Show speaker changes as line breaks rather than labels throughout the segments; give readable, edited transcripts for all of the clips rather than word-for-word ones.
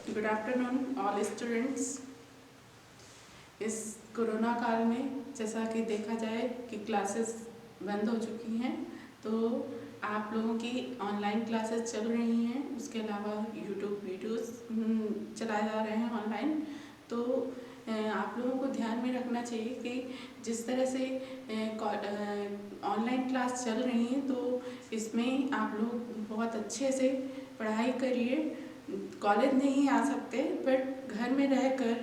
Good afternoon all students. इस corona काल में जैसा कि देखा जाए कि क्लासेस बंद हो चुकी हैं, तो आप लोगों की ऑनलाइन क्लासेस चल रही हैं। उसके अलावा यूट्यूब वीडियोस चलाए जा रहे हैं ऑनलाइन। तो आप लोगों को ध्यान में रखना चाहिए कि जिस तरह से ऑनलाइन क्लास चल रही हैं, तो इसमें आप लोग बहुत अच्छे से पढ़ाई करिए। कॉलेज नहीं आ सकते बट घर में रहकर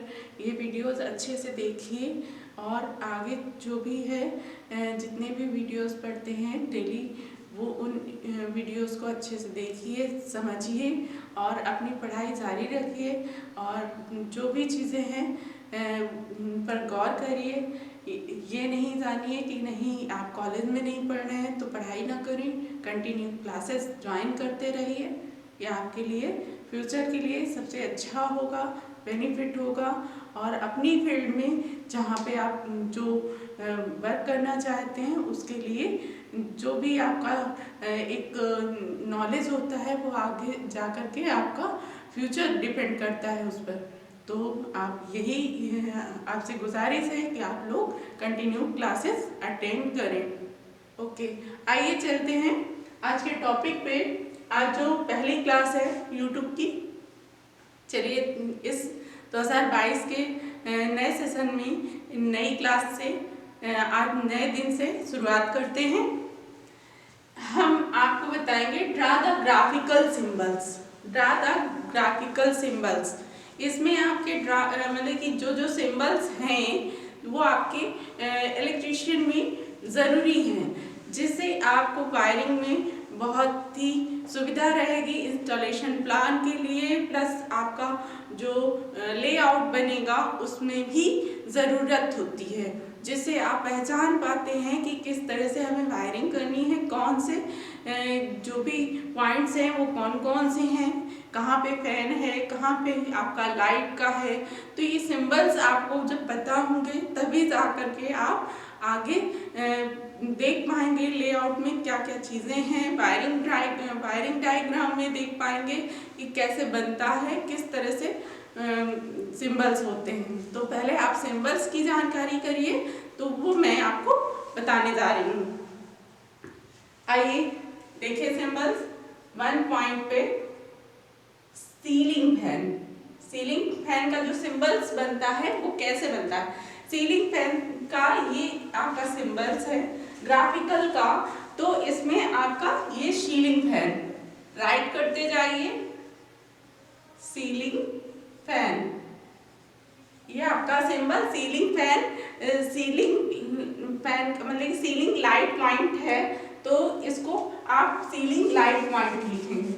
ये वीडियोस अच्छे से देखिए, और आगे जो भी है जितने भी वीडियोस पढ़ते हैं डेली, वो उन वीडियोस को अच्छे से देखिए, समझिए और अपनी पढ़ाई जारी रखिए। और जो भी चीज़ें हैं पर गौर करिए। ये नहीं जानिए कि नहीं आप कॉलेज में नहीं पढ़ रहे हैं तो पढ़ाई ना करें, कंटिन्यू क्लासेस ज्वाइन करते रहिए। ये आपके लिए फ्यूचर के लिए सबसे अच्छा होगा, बेनिफिट होगा। और अपनी फील्ड में जहाँ पे आप जो वर्क करना चाहते हैं उसके लिए जो भी आपका एक नॉलेज होता है वो आगे जा कर के आपका फ्यूचर डिपेंड करता है उस पर। तो आप यही आपसे गुजारिश है कि आप लोग कंटिन्यू क्लासेस अटेंड करें। ओके, आइए चलते हैं आज के टॉपिक पे। आज जो पहली क्लास है यूट्यूब की, चलिए इस 2022 के नए सेशन में नई क्लास से आज नए दिन से शुरुआत करते हैं। हम आपको बताएंगे draw the graphical symbols. Draw the graphical symbols, इसमें आपके मतलब कि जो सिंबल्स हैं वो आपके इलेक्ट्रीशियन में ज़रूरी हैं, जिससे आपको वायरिंग में बहुत ही सुविधा रहेगी इंस्टॉलेशन प्लान के लिए। प्लस आपका जो लेआउट बनेगा उसमें भी ज़रूरत होती है, जिससे आप पहचान पाते हैं कि किस तरह से हमें वायरिंग करनी है, कौन से जो भी पॉइंट्स हैं वो कौन कौन से हैं, कहाँ पे फैन है, कहाँ पे आपका लाइट का है। तो ये सिंबल्स आपको जब पता होंगे तभी जा करके आप आगे देख पाएंगे लेआउट में क्या क्या चीज़ें हैं। वायरिंग डायग्राम में देख पाएंगे कि कैसे बनता है, किस तरह से सिंबल्स होते हैं। तो पहले आप सिंबल्स की जानकारी करिए, तो वो मैं आपको बताने जा रही हूँ। आइए देखिए सिंबल्स। 1 पॉइंट पे सीलिंग फैन। सीलिंग फैन का जो सिंबल्स बनता है वो कैसे बनता है। सीलिंग फैन का ये आपका सिंबल्स है ग्राफिकल का, तो इसमें आपका ये सीलिंग फैन राइट करते जाइए। सीलिंग फैन, ये आपका symbol ceiling fan. Ceiling fan मतलब सीलिंग लाइट पॉइंट है, तो इसको आप सीलिंग लाइट पॉइंट लिखेंगे।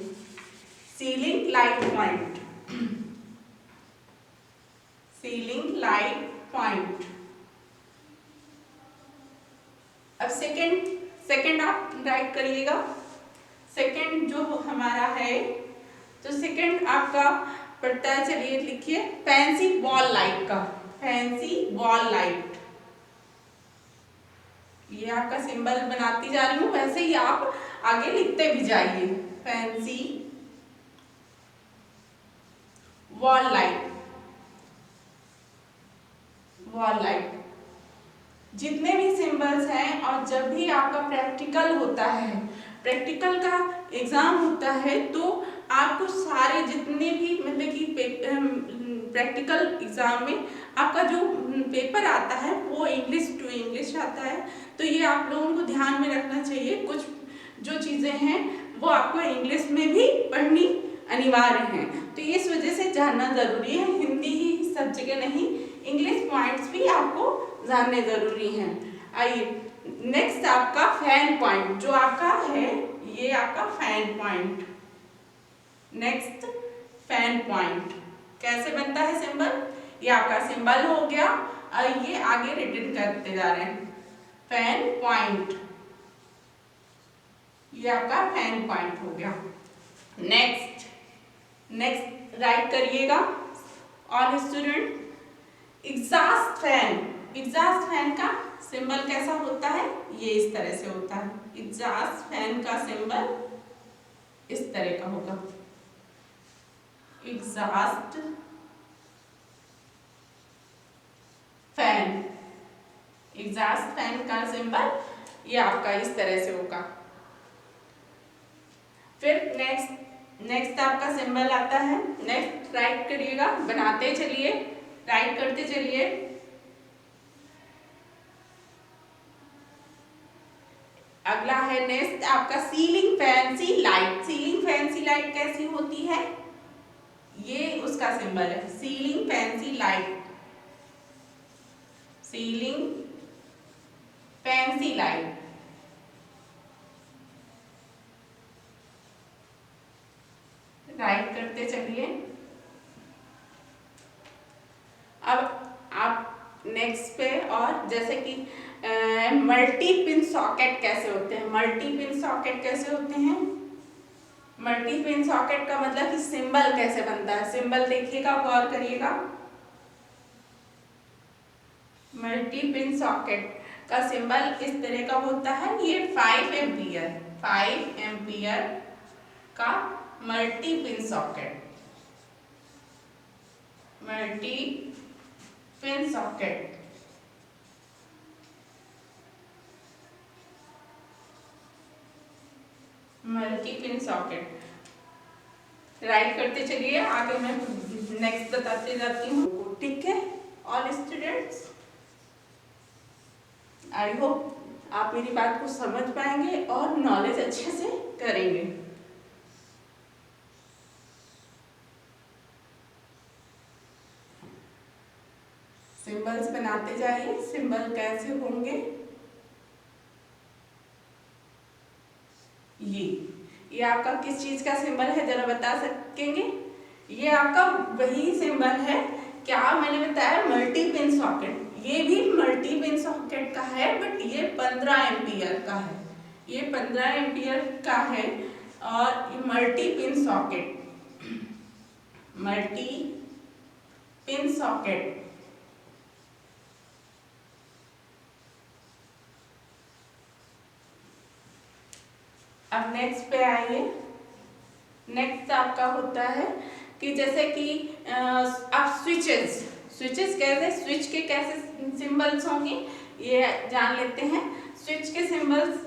Ceiling light point, ceiling light point. अब सेकंड आप राइट करिएगा। सेकंड जो हमारा है, तो सेकंड आपका पड़ता है, चलिए लिखिए फैंसी वॉल लाइट का। फैंसी वॉल लाइट, ये आपका सिंबल बनाती जा रही हूँ, वैसे ही आप आगे लिखते भी जाइए। Fancy wall light, wall light. जितने भी सिंबल्स हैं, और जब भी आपका प्रैक्टिकल होता है, प्रैक्टिकल का एग्जाम होता है, तो आपको सारे जितने भी मतलब कि प्रैक्टिकल एग्जाम में आपका जो पेपर आता है वो इंग्लिश टू इंग्लिश आता है। तो ये आप लोगों को ध्यान में रखना चाहिए। कुछ जो चीज़ें हैं वो आपको इंग्लिश में भी पढ़नी अनिवार्य है, तो इस वजह से जानना ज़रूरी है। हिंदी ही सब जगह नहीं, इंग्लिश पॉइंट्स भी आपको जानने ज़रूरी हैं। आइए नेक्स्ट आपका फैन पॉइंट, जो आपका है ये आपका fan point. Next fan point कैसे बनता है सिंबल, ये आपका सिंबल हो गया। ये आगे रिटन करते जा रहे हैं। फैन पॉइंट, ये आपका फैन पॉइंट हो गया। नेक्स्ट राइट करिएगा all student. Exhaust fan, exhaust fan का सिंबल कैसा होता है, ये इस तरह से होता है। एग्जॉस्ट फैन का सिंबल इस तरह का होगा। एग्जॉस्ट फैन, एग्जॉस्ट फैन का सिंबल ये आपका इस तरह से होगा। फिर नेक्स्ट आपका सिंबल आता है। नेक्स्ट राइट करिएगा, बनाते चलिए, राइट करते चलिए। अगला है नेक्स्ट आपका ceiling fancy light. Ceiling fancy light कैसी होती है, ये उसका सिंबल है, ceiling fancy light. Ceiling fancy light, right करते चलिए। अब आप नेक्स्ट पे, और जैसे कि मल्टी पिन सॉकेट कैसे होते हैं। मल्टी पिन सॉकेट कैसे होते हैं, मल्टी पिन सॉकेट का मतलब कि सिंबल कैसे बनता है। सिंबल देखिएगा, गौर करिएगा। मल्टी पिन सॉकेट का सिंबल इस तरह का होता है। ये 5 एम्पियर का multi pin socket, multi pin socket. Multi pin socket, right करते चलिए। आगे मैं नेक्स्ट बताते जाती हूँ। ठीक है ऑल स्टूडेंट्स, आई होप आप मेरी बात को समझ पाएंगे और नॉलेज अच्छे से करेंगे। सिंबल्स बनाते जाइए। सिंबल कैसे होंगे, ये आपका किस चीज का सिंबल है जरा बता सकेंगे। ये आपका वही सिंबल है, क्या मैंने बताया, मल्टी पिन सॉकेट। ये भी मल्टी पिन सॉकेट का है, बट ये 15 एम्पियर का है। ये 15 एम्पियर का है और ये multi pin socket, multi pin socket. अब नेक्स्ट पे आइए। नेक्स्ट आपका होता है कि जैसे कि आप स्विचेस कैसे, स्विच के कैसे सिंबल्स होंगे ये जान लेते हैं। स्विच के सिंबल्स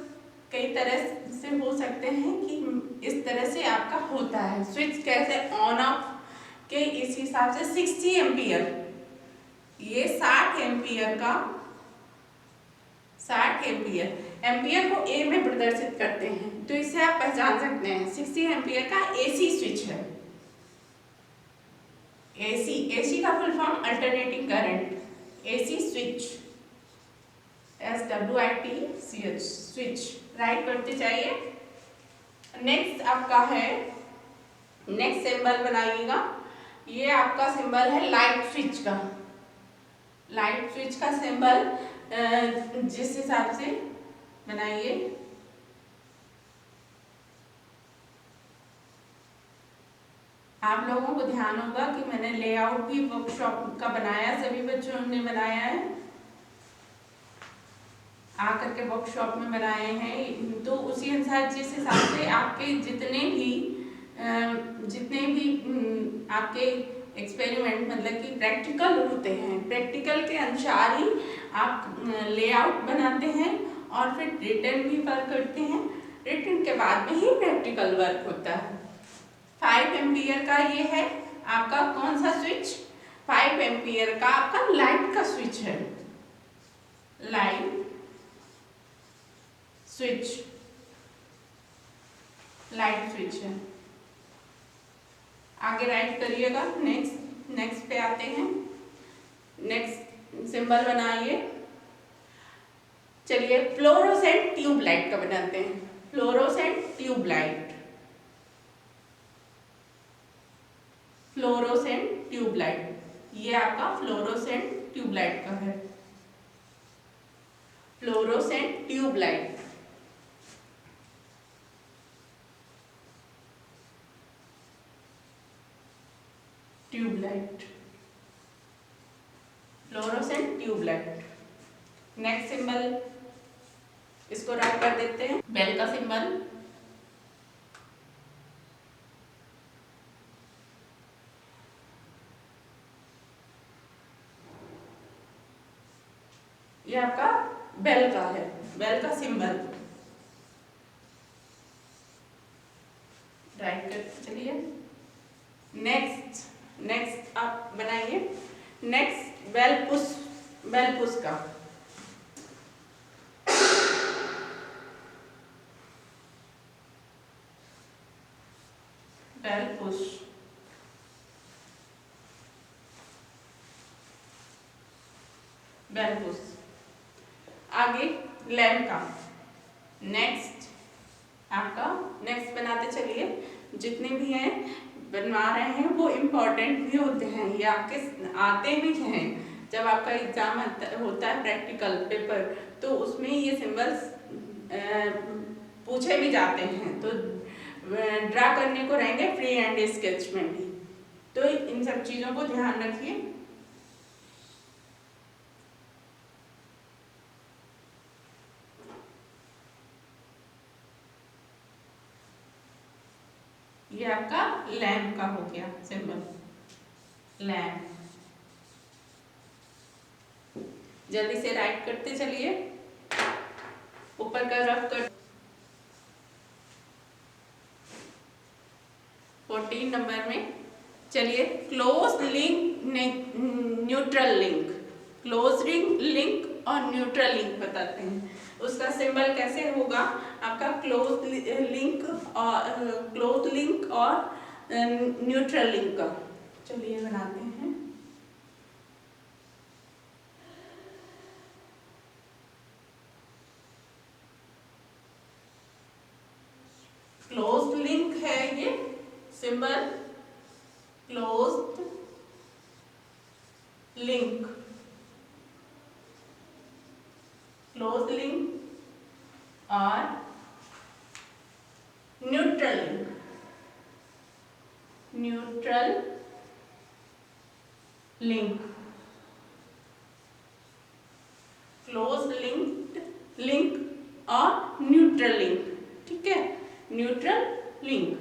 कई तरह से हो सकते हैं कि इस तरह से आपका होता है। स्विच कैसे, ऑन ऑफ के इस हिसाब से 60 एम्पियर, ये 60 एम्पियर का, 60 एम्पियर को ए में प्रदर्शित करते हैं, तो इसे आप पहचान सकते हैं। 60 एम्पियर का एसी स्विच है। एसी का full form alternating current, AC switch, SWITCH switch, right करते जाइए। नेक्स्ट आपका है, नेक्स्ट सिंबल बनाइएगा। ये आपका सिंबल है लाइट स्विच का। लाइट स्विच का सिंबल जिस हिसाब से बनाइए, आप लोगों को ध्यान होगा कि मैंने लेआउट भी वर्कशॉप का बनाया, सभी बच्चों ने बनाया है, आकर के वर्कशॉप में बनाए हैं। तो उसी अनुसार जिस हिसाब से आपके जितने भी आपके एक्सपेरिमेंट मतलब कि प्रैक्टिकल होते हैं, प्रैक्टिकल के अनुसार ही आप लेआउट बनाते हैं और फिर रिटर्न भी वर्क करते हैं। रिटर्न के बाद में ही प्रैक्टिकल वर्क होता है। 5 एम्पियर का ये है आपका कौन सा स्विच, 5 एम्पियर का आपका लाइट का स्विच है, लाइट स्विच, लाइट स्विच है। आगे राइट करिएगा। नेक्स्ट पे आते हैं। नेक्स्ट सिंबल बनाइए। चलिए फ्लोरोसेंट ट्यूबलाइट का बनाते हैं। फ्लोरोसेंट ट्यूबलाइट, फ्लोरोसेंट ट्यूबलाइट, ये आपका फ्लोरोसेंट ट्यूबलाइट का है। Fluorescent tubelight, tubelight, fluorescent tubelight. Next symbol इसको राइट कर देते हैं, बेल का सिंबल। ये आपका बेल का है, बेल का सिंबल राइट करते चलिए। नेक्स्ट आप बनाइए, नेक्स्ट बेल पुश का। Bell push, bell push. आगे लैम्प का। नेक्स्ट आपका नेक्स्ट बनाते चलिए, जितने भी हैं बनवा रहे हैं वो इम्पोर्टेंट भी होते हैं, ये आपके आते भी हैं। जब आपका एग्जाम होता है प्रैक्टिकल पेपर, तो उसमें ये सिंबल्स पूछे भी जाते हैं, तो ड्रा करने को रहेंगे फ्री हैंड स्केच में भी, तो इन सब चीज़ों को ध्यान रखिए। ये आपका लैम्प का हो गया सिंबल, लैम्प। जल्दी से राइट करते चलिए, ऊपर का रफ कर। 14 नंबर में चलिए close link, neutral link. Close link और न्यूट्रल लिंक बताते हैं। उसका सिंबल कैसे होगा आपका, क्लोज लिंक और न्यूट्रल लिंक का। चलिए बनाते हैं। क्लोज लिंक है ये symbol, closed link, close link और neutral link, neutral link, close link और न्यूट्रल लिंक, ठीक है, न्यूट्रल लिंक।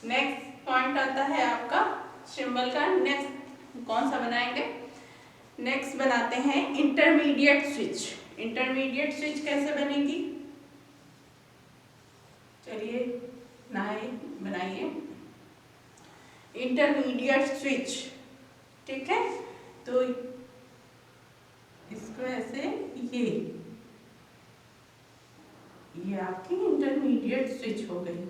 नेक्स्ट पॉइंट आता है आपका सिंबल का, नेक्स्ट कौन सा बनाएंगे, नेक्स्ट बनाते हैं इंटरमीडिएट स्विच। इंटरमीडिएट स्विच कैसे बनेगी, चलिए बनाइए इंटरमीडिएट स्विच, ठीक है। तो इसको ऐसे, ये आपकी इंटरमीडिएट स्विच हो गई।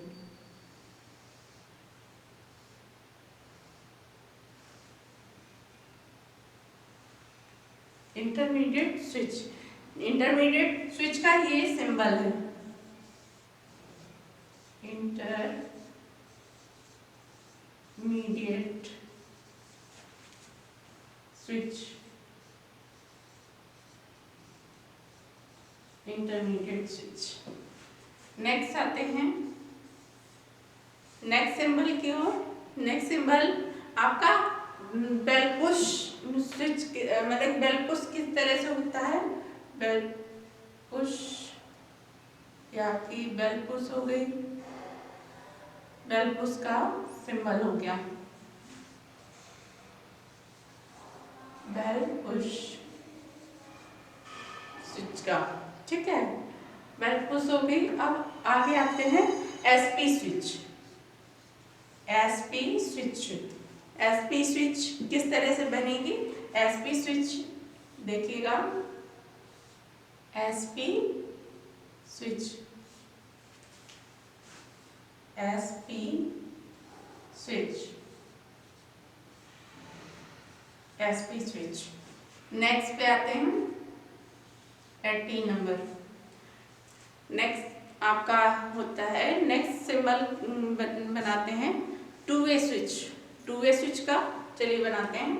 इंटरमीडिएट स्विच का ये सिंबल है, intermediate switch, intermediate switch. Next आते हैं नेक्स्ट सिंबल की ओर। नेक्स्ट सिंबल आपका बेल पुश स्विच, मतलब बेल पुश किस तरह से होता है, बेल पुश, या आपकी बेल पुश हो गई, बेल पुश का सिंबल हो गया, बेल पुश स्विच का, ठीक है, बेल पुश हो गई। अब आगे आते हैं एसपी स्विच। एसपी स्विच किस तरह से बनेगी, एसपी स्विच देखिएगा, SP switch, SP switch, SP switch. Next पे आते हैं 18 नंबर। नेक्स्ट आपका होता है, नेक्स्ट सिंबल बनाते हैं two way switch. Two way switch का चलिए बनाते हैं,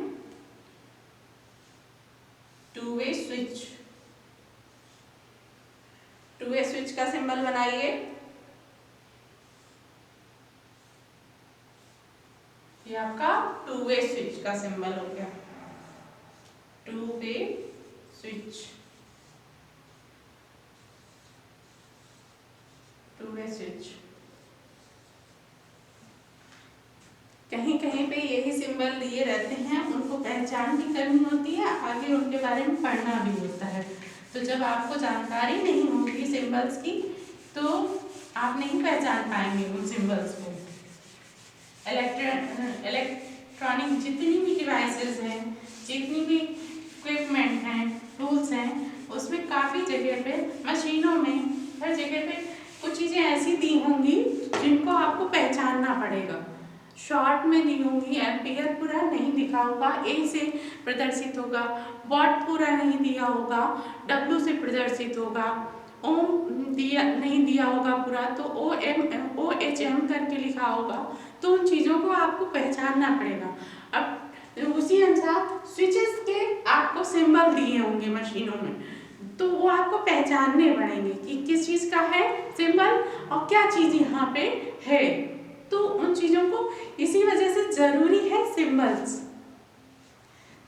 two way switch. Two way switch का सिंबल बनाइए, ये आपका टू वे स्विच का सिंबल हो गया, two way switch. Two way switch. कहीं कहीं पे यही सिंबल दिए रहते हैं, उनको पहचान भी करनी होती है, आगे उनके बारे में पढ़ना भी होता है। तो जब आपको जानकारी नहीं होगी सिंबल्स की तो आप नहीं पहचान पाएंगे उन सिंबल्स को। इलेक्ट्रॉनिक जितनी भी डिवाइसेस हैं, जितनी भी इक्विपमेंट हैं, टूल्स हैं, उसमें काफ़ी जगह पे, मशीनों में, हर जगह पे कुछ चीज़ें ऐसी दी होंगी जिनको आपको पहचानना पड़ेगा। शॉर्ट में दी होंगी, एम्पियर पूरा नहीं दिखा होगा, ए से प्रदर्शित होगा, वॉट पूरा नहीं दिया होगा, डब्ल्यू से प्रदर्शित होगा, ओम दिया नहीं दिया होगा पूरा, तो OHM करके लिखा होगा। तो उन चीज़ों को आपको पहचानना पड़ेगा। अब उसी अनुसार स्विचेस के आपको सिंबल दिए होंगे मशीनों में, तो वो आपको पहचानने पड़ेंगे कि किस चीज़ का है सिंबल और क्या चीज़ यहाँ पे है। तो उन चीज़ों को इसी वजह से जरूरी है सिंबल्स।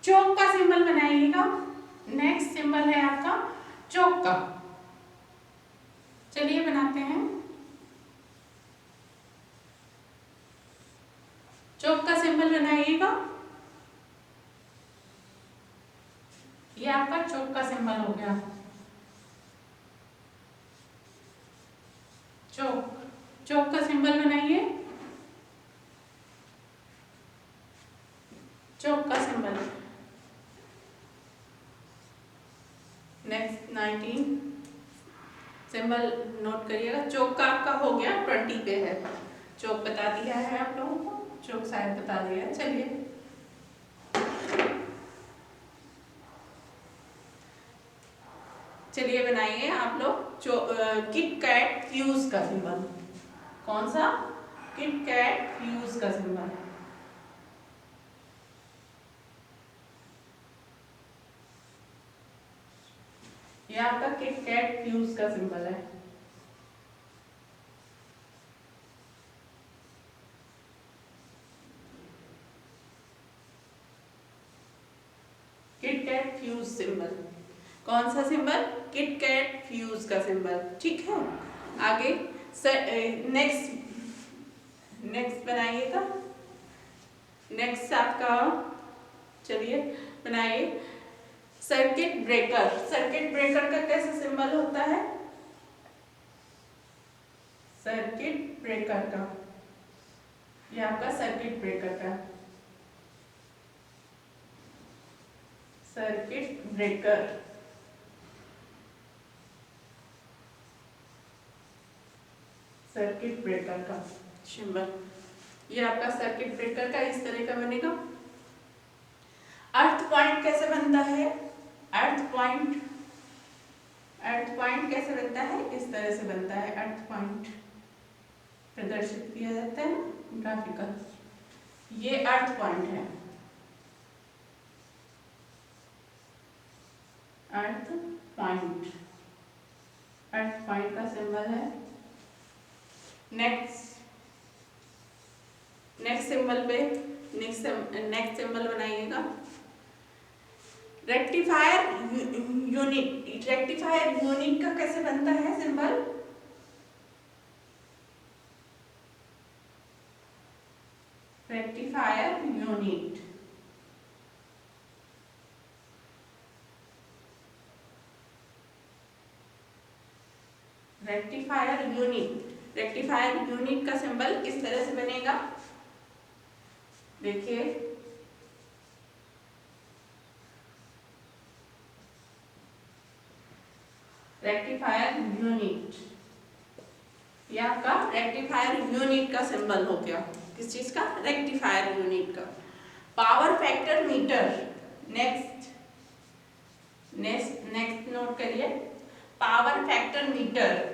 चौक का सिंबल बनाइएगा। नेक्स्ट सिंबल है आपका चौक का। चलिए बनाते हैं। चौक का सिंबल बनाइएगा। ये आपका चौक का सिंबल हो गया। चौक का सिंबल बनाइए। चौक का सिंबल। नेक्स्ट 19 सिंबल नोट करिएगा। चौक का आपका हो गया, 20 पे है। चौक बता दिया है आप लोगों को, चौक शायद बता दिया है। चलिए बनाइए आप लोग किट कैट फ्यूज का सिंबल। कौन सा? किट कैट फ्यूज का सिंबल। ये आपका किट कैट फ्यूज का सिंबल है। Kit kat fuse symbol. कौन सा सिंबल? किट कैट फ्यूज का सिंबल। ठीक है, आगे नेक्स्ट बनाइएगा। नेक्स्ट आपका, चलिए बनाइए सर्किट ब्रेकर। सर्किट ब्रेकर का कैसा सिंबल होता है? सर्किट ब्रेकर का, ये आपका सर्किट ब्रेकर का, सर्किट ब्रेकर। सर्किट ब्रेकर का सिंबल, ये आपका सर्किट ब्रेकर का इस तरह का बनेगा। अर्थ पॉइंट कैसे बनता है? अर्थ पॉइंट कैसे बनता है? इस तरह से बनता है। अर्थ पॉइंट प्रदर्शित किया जाता है ग्राफिकल। ये अर्थ पॉइंट है। अर्थ पॉइंट का सिंबल है। नेक्स्ट सिंबल बनाइएगा। Rectifier unit. रेक्टिफायर यूनिट का कैसे बनता है symbol? Rectifier unit, rectifier unit का सिंबल किस तरह से बनेगा? देखिए, रेक्टिफायर यूनिट, ये आपका रेक्टिफायर यूनिट का सिंबल हो गया। किस चीज का? रेक्टिफायर यूनिट का। Power factor meter. Next note करिए, power factor meter.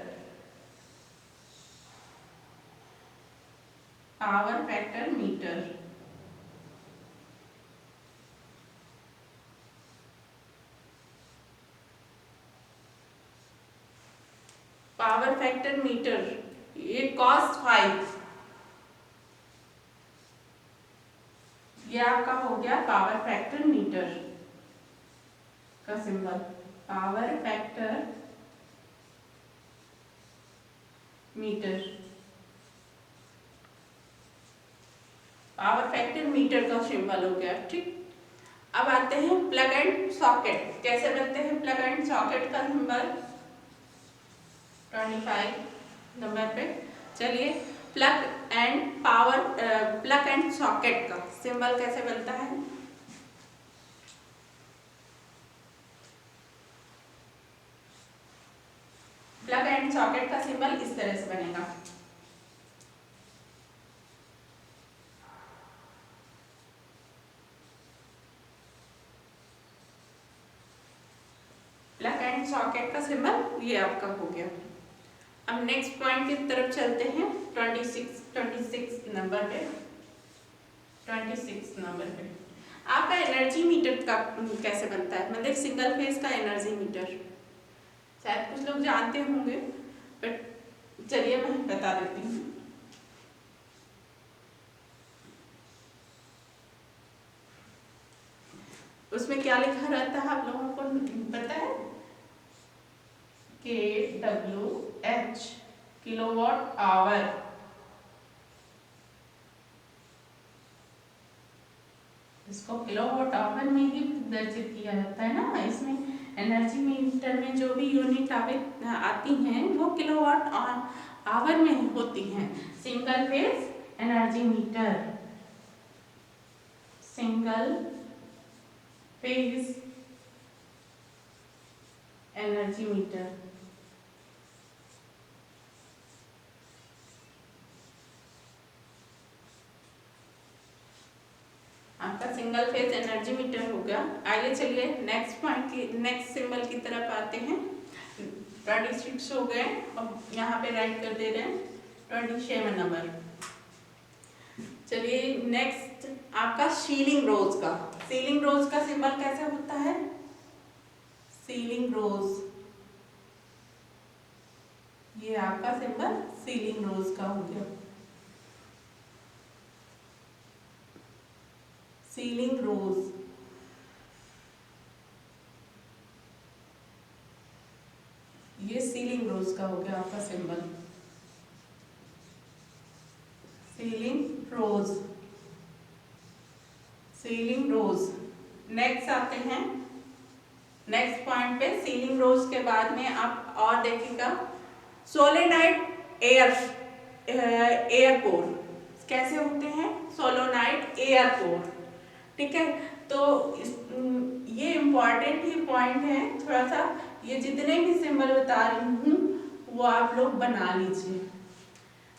Power factor meter, power factor meter, ये cos5, ये आपका हो गया पावर फैक्टर मीटर का symbol. Power factor meter, power factor meter का सिंबल हो गया। ठीक, अब आते हैं प्लग एंड सॉकेट। कैसे बनते हैं प्लग एंड सॉकेट का सिंबल? 25 नंबर पे चलिए, प्लग एंड सॉकेट का सिंबल कैसे बनता है? प्लग एंड सॉकेट का सिंबल इस तरह से बनेगा। प्लग एंड सॉकेट का सिंबल ये आपका हो गया। अब नेक्स्ट पॉइंट की तरफ चलते हैं। 26 नंबर पे, 26 नंबर पे आपका एनर्जी मीटर का कैसे बनता है? मतलब सिंगल फेज का एनर्जी मीटर शायद कुछ लोग जानते होंगे, बट चलिए मैं बता देती हूँ। उसमें क्या लिखा रहता है आप लोगों को पता है? kWh kilowatt hour. इसको किलोवाट आवर में ही दर्जित किया जाता है ना। इसमें एनर्जी मीटर में जो भी यूनिट आती हैं वो किलोवाट आवर में होती हैं। Single phase energy meter, single phase energy meter. आपका सिंगल फेज एनर्जी मीटर हो गया। आइए चलिए नेक्स्ट पॉइंट की, नेक्स्ट सिंबल की तरफ आते हैं। 26 हो गए, अब यहाँ पे राइट कर दे रहे हैं 27 नंबर। चलिए नेक्स्ट आपका सीलिंग रोज का। सीलिंग रोज का सिंबल कैसे होता है? सीलिंग रोज, ये आपका सिंबल सीलिंग रोज का हो गया। सीलिंग रोज, ये सीलिंग रोज का हो गया आपका सिंबल, सीलिंग रोज, सीलिंग रोज। नेक्स्ट आते हैं नेक्स्ट पॉइंट पे। सीलिंग रोज के बाद में आप और देखिएगा सोलेनाइड एयर कोर कैसे होते हैं? सोलेनाइड एयर कोर, ठीक है। तो ये इम्पॉर्टेंट ही पॉइंट है थोड़ा सा। ये जितने भी सिंबल बता रही हूँ वो आप लोग बना लीजिए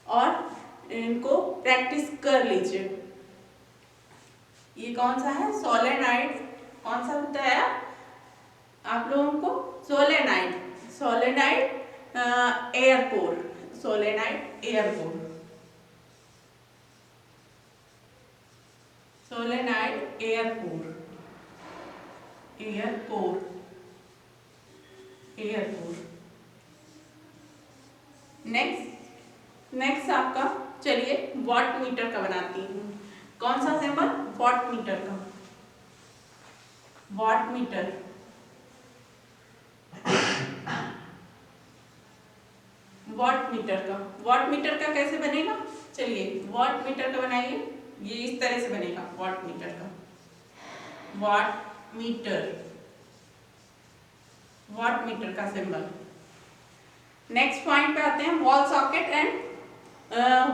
और इनको प्रैक्टिस कर लीजिए। ये कौन सा है? सोलेनाइड। कौन सा होता है आप लोगों को? Solenoid, solenoid air core, solenoid air core, solenoid air core, air core, air core. Next आपका चलिए वॉट मीटर का बनाती हूँ। कौन सा सिंबल? वॉट मीटर का, वॉट मीटर। वॉट मीटर का, वॉट मीटर का कैसे बनेगा? चलिए वॉट मीटर का बनाइए। ये इस तरह से बनेगा वॉट मीटर का, वॉट मीटर, वॉट मीटर का सिंबल। नेक्स्ट पॉइंट पे आते हैं wall socket and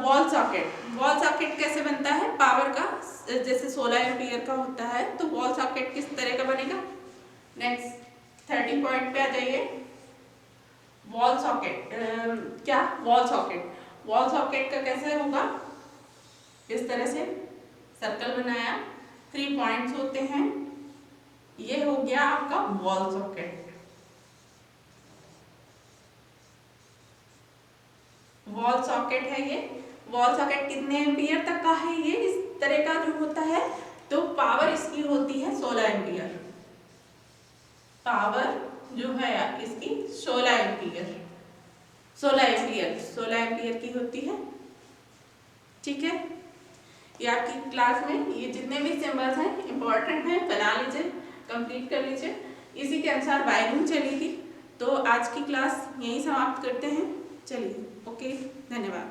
wall socket. Wall socket कैसे बनता है? पावर का जैसे 16 एम्पीयर का होता है, तो वॉल सॉकेट किस तरह का बनेगा? नेक्स्ट 30 पॉइंट पे आ जाइए। वॉल सॉकेट क्या? वॉल सॉकेट, वॉल सॉकेट का कैसे होगा? इस तरह से सर्कल बनाया, 3 पॉइंट्स होते हैं, ये हो गया आपका वॉल सॉकेट। वॉल सॉकेट है ये। वॉल सॉकेट कितने एम्पियर तक का है? ये इस तरह का जो होता है, तो पावर इसकी होती है 16 एम्पियर। पावर जो है इसकी 16 एम्पियर, 16 एम्पियर की होती है, ठीक है। ये आपकी क्लास में ये जितने भी सिंबल्स हैं इंपॉर्टेंट हैं, बना लीजिए, कंप्लीट कर लीजिए। इसी के अनुसार वायरिंग चलेगी। तो आज की क्लास यहीं समाप्त करते हैं। चलिए। ओके, धन्यवाद।